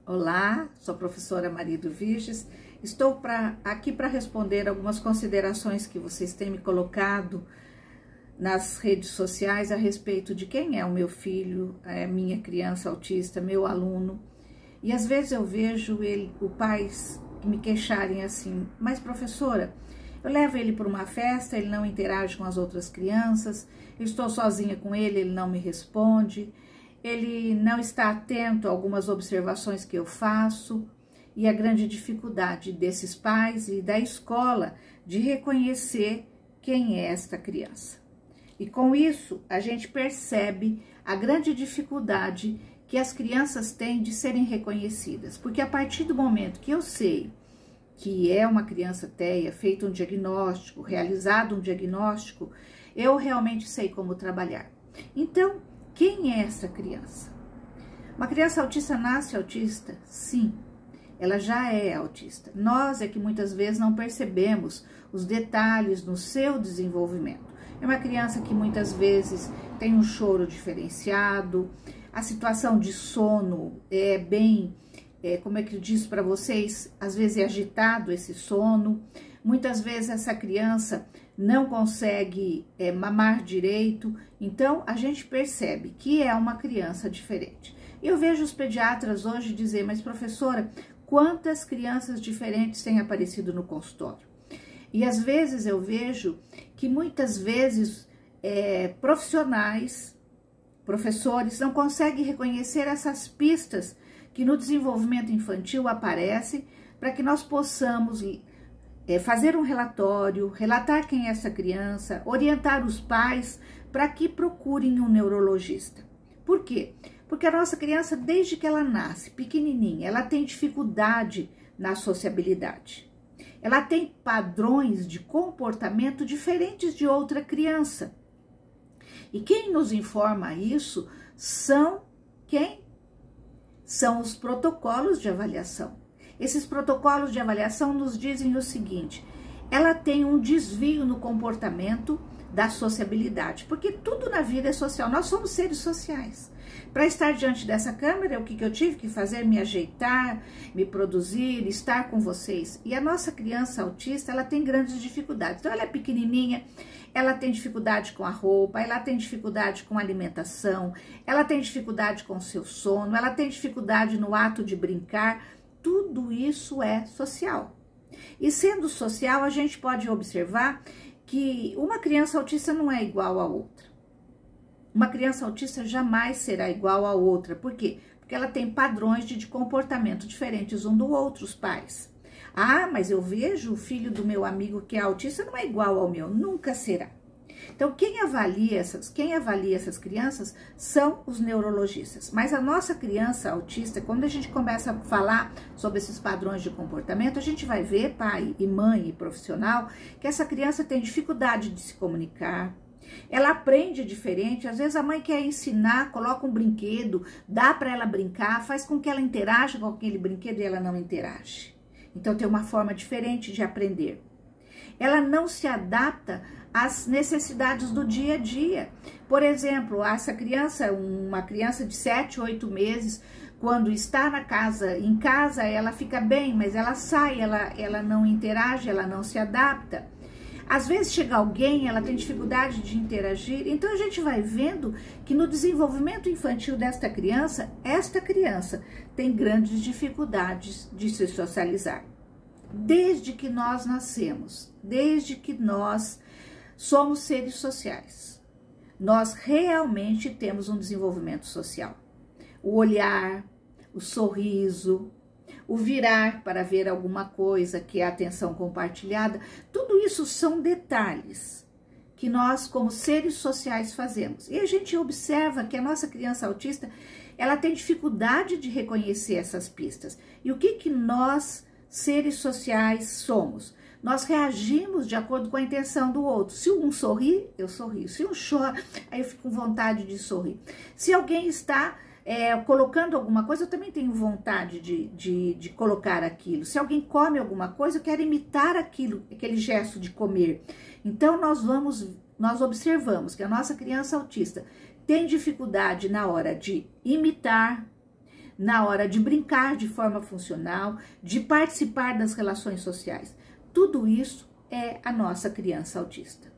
Olá, sou a professora Marido Virges. Estou aqui para responder algumas considerações que vocês têm me colocado nas redes sociais a respeito de quem é o meu filho, minha criança autista, meu aluno. E às vezes eu vejo o pais me queixarem assim, mas professora, eu levo ele para uma festa, ele não interage com as outras crianças, eu estou sozinha com ele não me responde, ele não está atento a algumas observações que eu faço, e a grande dificuldade desses pais e da escola de reconhecer quem é esta criança. E com isso, a gente percebe a grande dificuldade que as crianças têm de serem reconhecidas, porque a partir do momento que eu sei que é uma criança TEA, feito um diagnóstico, realizado um diagnóstico, eu realmente sei como trabalhar. Então, quem é essa criança? Uma criança autista nasce autista? Sim, ela já é autista. Nós é que muitas vezes não percebemos os detalhes no seu desenvolvimento. É uma criança que muitas vezes tem um choro diferenciado, a situação de sono é bem, como é que eu disse para vocês, às vezes é agitado esse sono, muitas vezes essa criança não consegue mamar direito, então a gente percebe que é uma criança diferente. Eu vejo os pediatras hoje dizer, mas professora, quantas crianças diferentes têm aparecido no consultório? E às vezes eu vejo que muitas vezes professores não conseguem reconhecer essas pistas que no desenvolvimento infantil aparecem para que nós possamos fazer um relatório, relatar quem é essa criança, orientar os pais para que procurem um neurologista. Por quê? Porque a nossa criança, desde que ela nasce, pequenininha, ela tem dificuldade na sociabilidade. Ela tem padrões de comportamento diferentes de outra criança. E quem nos informa isso são quem? São os protocolos de avaliação. Esses protocolos de avaliação nos dizem o seguinte: ela tem um desvio no comportamento da sociabilidade, porque tudo na vida é social, nós somos seres sociais. Para estar diante dessa câmera, o que eu tive que fazer? Me ajeitar, me produzir, estar com vocês. E a nossa criança autista, ela tem grandes dificuldades. Então, ela é pequenininha, ela tem dificuldade com a roupa, ela tem dificuldade com a alimentação, ela tem dificuldade com o seu sono, ela tem dificuldade no ato de brincar. Tudo isso é social. E sendo social, a gente pode observar que uma criança autista não é igual a outra. Uma criança autista jamais será igual a outra. Por quê? Porque ela tem padrões de comportamento diferentes um do outro, os pais. Ah, mas eu vejo o filho do meu amigo que é autista não é igual ao meu. Nunca será. Então, quem avalia essas crianças são os neurologistas. Mas a nossa criança autista, quando a gente começa a falar sobre esses padrões de comportamento, a gente vai ver, pai e mãe e profissional, que essa criança tem dificuldade de se comunicar. Ela aprende diferente, às vezes a mãe quer ensinar, coloca um brinquedo, dá para ela brincar, faz com que ela interaja com aquele brinquedo e ela não interage. Então tem uma forma diferente de aprender. Ela não se adapta às necessidades do dia a dia. Por exemplo, essa criança, uma criança de 7, 8 meses, quando está em casa, ela fica bem, mas ela sai, ela não interage, ela não se adapta. Às vezes chega alguém, ela tem dificuldade de interagir, então a gente vai vendo que no desenvolvimento infantil desta criança, esta criança tem grandes dificuldades de se socializar. Desde que nós nascemos, desde que nós somos seres sociais, nós realmente temos um desenvolvimento social. O olhar, o sorriso, o virar para ver alguma coisa, que é a atenção compartilhada, tudo isso são detalhes que nós, como seres sociais, fazemos. E a gente observa que a nossa criança autista, ela tem dificuldade de reconhecer essas pistas. E o que nós, seres sociais, somos? Nós reagimos de acordo com a intenção do outro. Se um sorri, eu sorrio. Se um chora, aí eu fico com vontade de sorrir. Se alguém está colocando alguma coisa, eu também tenho vontade de colocar aquilo. Se alguém come alguma coisa, eu quero imitar aquilo, aquele gesto de comer. Então, nós observamos que a nossa criança autista tem dificuldade na hora de imitar, na hora de brincar de forma funcional, de participar das relações sociais. Tudo isso é a nossa criança autista.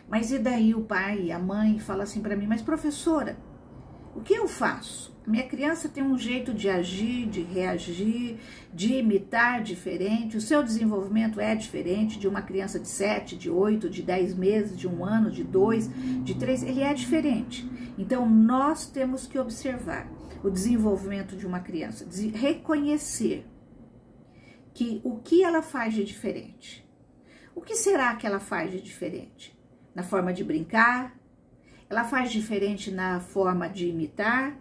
Mas e daí o pai e a mãe falam assim para mim, mas professora, o que eu faço? A minha criança tem um jeito de agir, de reagir, de imitar diferente, o seu desenvolvimento é diferente de uma criança de 7, de 8, de 10 meses, de 1 ano, de 2, de 3, ele é diferente. Então nós temos que observar o desenvolvimento de uma criança, reconhecer o que ela faz de diferente. O que será que ela faz de diferente? Na forma de brincar? Ela faz diferente na forma de imitar?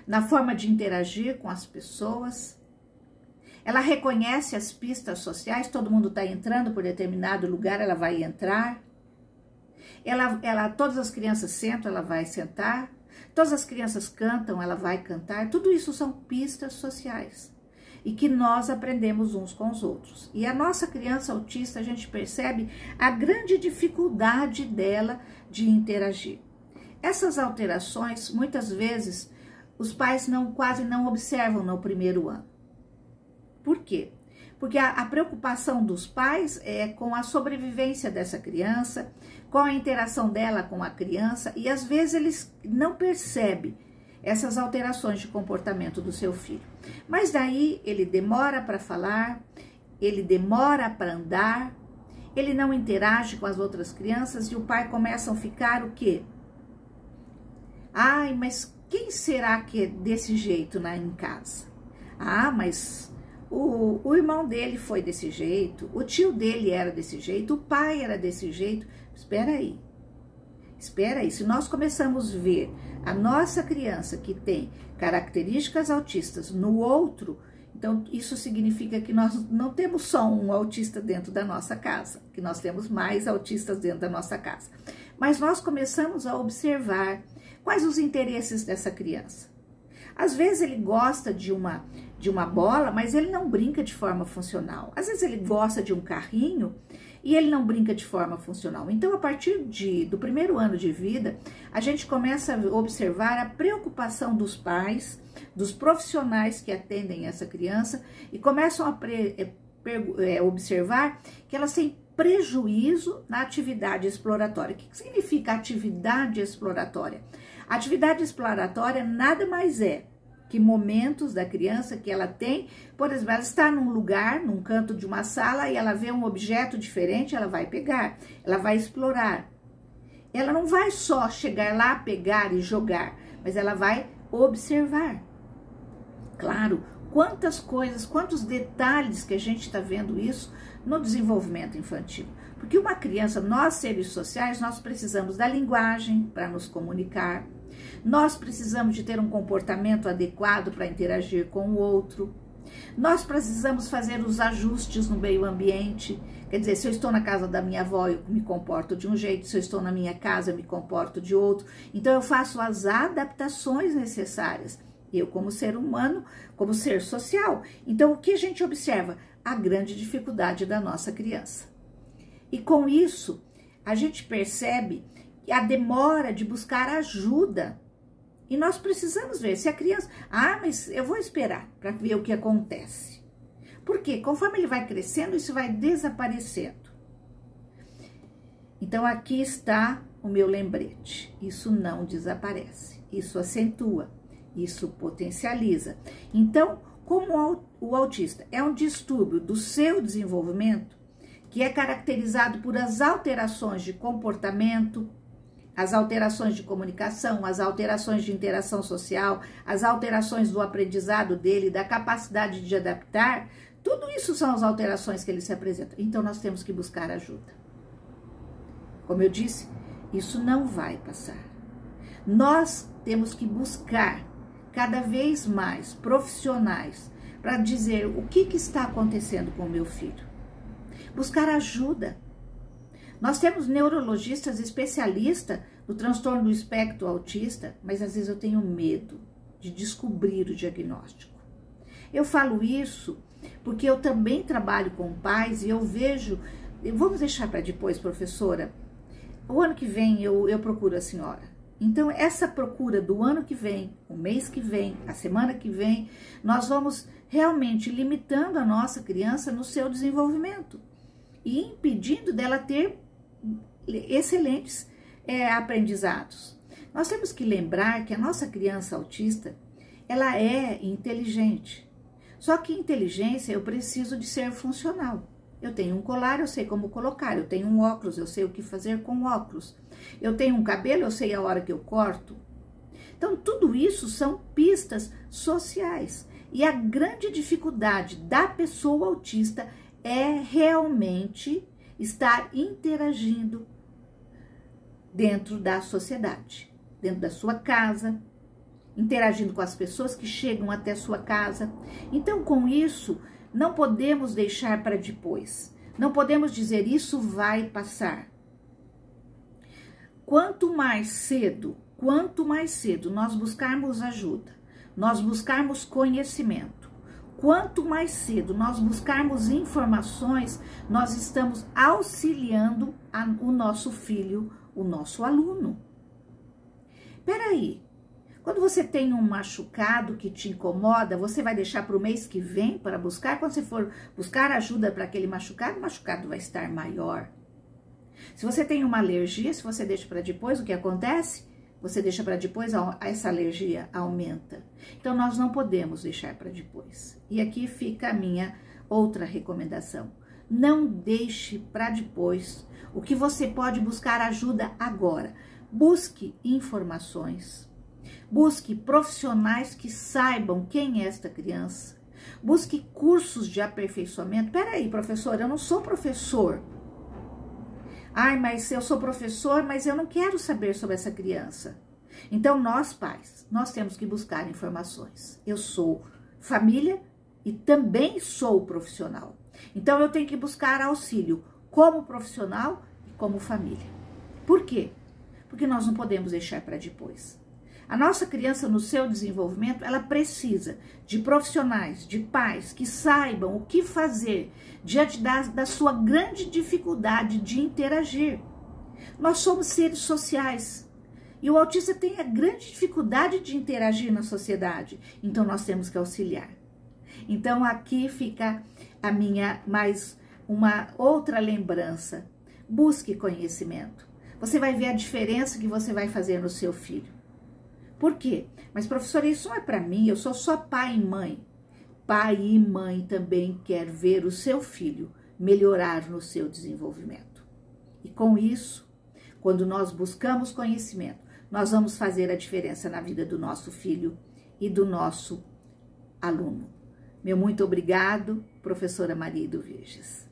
Na forma de interagir com as pessoas? Ela reconhece as pistas sociais? Todo mundo está entrando por determinado lugar, ela vai entrar? Todas as crianças sentam, ela vai sentar? Todas as crianças cantam, ela vai cantar? Tudo isso são pistas sociais e que nós aprendemos uns com os outros. E a nossa criança autista, a gente percebe a grande dificuldade dela de interagir. Essas alterações, muitas vezes, os pais quase não observam no primeiro ano. Por quê? Porque a preocupação dos pais é com a sobrevivência dessa criança, com a interação dela com a criança, e às vezes eles não percebem essas alterações de comportamento do seu filho. Mas daí ele demora para falar, ele demora para andar, ele não interage com as outras crianças e o pai começa a ficar o quê? Ai, mas quem será que é desse jeito em casa? Ah, mas o irmão dele foi desse jeito, o tio dele era desse jeito, o pai era desse jeito. Espera aí, se nós começamos a ver a nossa criança que tem características autistas no outro, então isso significa que nós não temos só um autista dentro da nossa casa, que nós temos mais autistas dentro da nossa casa. Mas nós começamos a observar quais os interesses dessa criança. Às vezes ele gosta de uma bola, mas ele não brinca de forma funcional. Às vezes ele gosta de um carrinho e ele não brinca de forma funcional. Então, a partir do primeiro ano de vida, a gente começa a observar a preocupação dos pais, dos profissionais que atendem essa criança e começam a observar que elas têm prejuízo na atividade exploratória. O que significa atividade exploratória? A atividade exploratória nada mais é que momentos da criança que ela tem, por exemplo, ela está num lugar, num canto de uma sala e ela vê um objeto diferente, ela vai pegar, ela vai explorar. Ela não vai só chegar lá, pegar e jogar, mas ela vai observar. Claro, quantas coisas, quantos detalhes que a gente está vendo isso no desenvolvimento infantil. Porque uma criança, nós seres sociais, nós precisamos da linguagem para nos comunicar. Nós precisamos de ter um comportamento adequado para interagir com o outro. Nós precisamos fazer os ajustes no meio ambiente. Quer dizer, se eu estou na casa da minha avó, eu me comporto de um jeito. Se eu estou na minha casa, eu me comporto de outro. Então, eu faço as adaptações necessárias. Eu, como ser humano, como ser social. Então, o que a gente observa? A grande dificuldade da nossa criança. E com isso, a gente percebe a demora de buscar ajuda. E nós precisamos ver se a criança... Ah, mas eu vou esperar para ver o que acontece. Por quê? Conforme ele vai crescendo, isso vai desaparecendo. Então, aqui está o meu lembrete. Isso não desaparece. Isso acentua. Isso potencializa. Então, como o autista é um distúrbio do seu desenvolvimento, que é caracterizado por as alterações de comportamento, as alterações de comunicação, as alterações de interação social, as alterações do aprendizado dele, da capacidade de adaptar, tudo isso são as alterações que ele se apresenta. Então, nós temos que buscar ajuda. Como eu disse, isso não vai passar. Nós temos que buscar cada vez mais profissionais para dizer o que está acontecendo com o meu filho. Buscar ajuda. Nós temos neurologistas especialistas no transtorno do espectro autista, mas às vezes eu tenho medo de descobrir o diagnóstico. Eu falo isso porque eu também trabalho com pais e eu vejo... Vamos deixar para depois, professora? O ano que vem eu procuro a senhora. Então, essa procura do ano que vem, o mês que vem, a semana que vem, nós vamos realmente limitando a nossa criança no seu desenvolvimento e impedindo dela ter excelentes aprendizados. Nós temos que lembrar que a nossa criança autista, ela é inteligente. Só que inteligência eu preciso de ser funcional. Eu tenho um colar, eu sei como colocar. Eu tenho um óculos, eu sei o que fazer com o óculos. Eu tenho um cabelo, eu sei a hora que eu corto. Então, tudo isso são pistas sociais. E a grande dificuldade da pessoa autista é realmente estar interagindo dentro da sociedade, dentro da sua casa, interagindo com as pessoas que chegam até sua casa. Então, com isso, não podemos deixar para depois. Não podemos dizer isso vai passar. Quanto mais cedo nós buscarmos ajuda, nós buscarmos conhecimento, quanto mais cedo nós buscarmos informações, nós estamos auxiliando o nosso filho, o nosso aluno. Peraí, quando você tem um machucado que te incomoda, você vai deixar para o mês que vem para buscar? Quando você for buscar ajuda para aquele machucado, o machucado vai estar maior. Se você tem uma alergia, se você deixa para depois, o que acontece? Você deixa para depois, essa alergia aumenta. Então, nós não podemos deixar para depois. E aqui fica a minha outra recomendação. Não deixe para depois o que você pode buscar ajuda agora. Busque informações. Busque profissionais que saibam quem é esta criança. Busque cursos de aperfeiçoamento. Peraí, professor, eu não sou professor. Ai, mas eu sou professor, mas eu não quero saber sobre essa criança. Então, nós pais, nós temos que buscar informações. Eu sou família e também sou profissional. Então, eu tenho que buscar auxílio como profissional e como família. Por quê? Porque nós não podemos deixar para depois. A nossa criança, no seu desenvolvimento, ela precisa de profissionais, de pais que saibam o que fazer diante da sua grande dificuldade de interagir. Nós somos seres sociais e o autista tem a grande dificuldade de interagir na sociedade, então nós temos que auxiliar. Então aqui fica a minha mais uma outra lembrança. Busque conhecimento. Você vai ver a diferença que você vai fazer no seu filho. Por quê? Mas, professora, isso não é para mim, eu sou só pai e mãe. Pai e mãe também quer ver o seu filho melhorar no seu desenvolvimento. E com isso, quando nós buscamos conhecimento, nós vamos fazer a diferença na vida do nosso filho e do nosso aluno. Meu muito obrigado, professora Maria do Virges.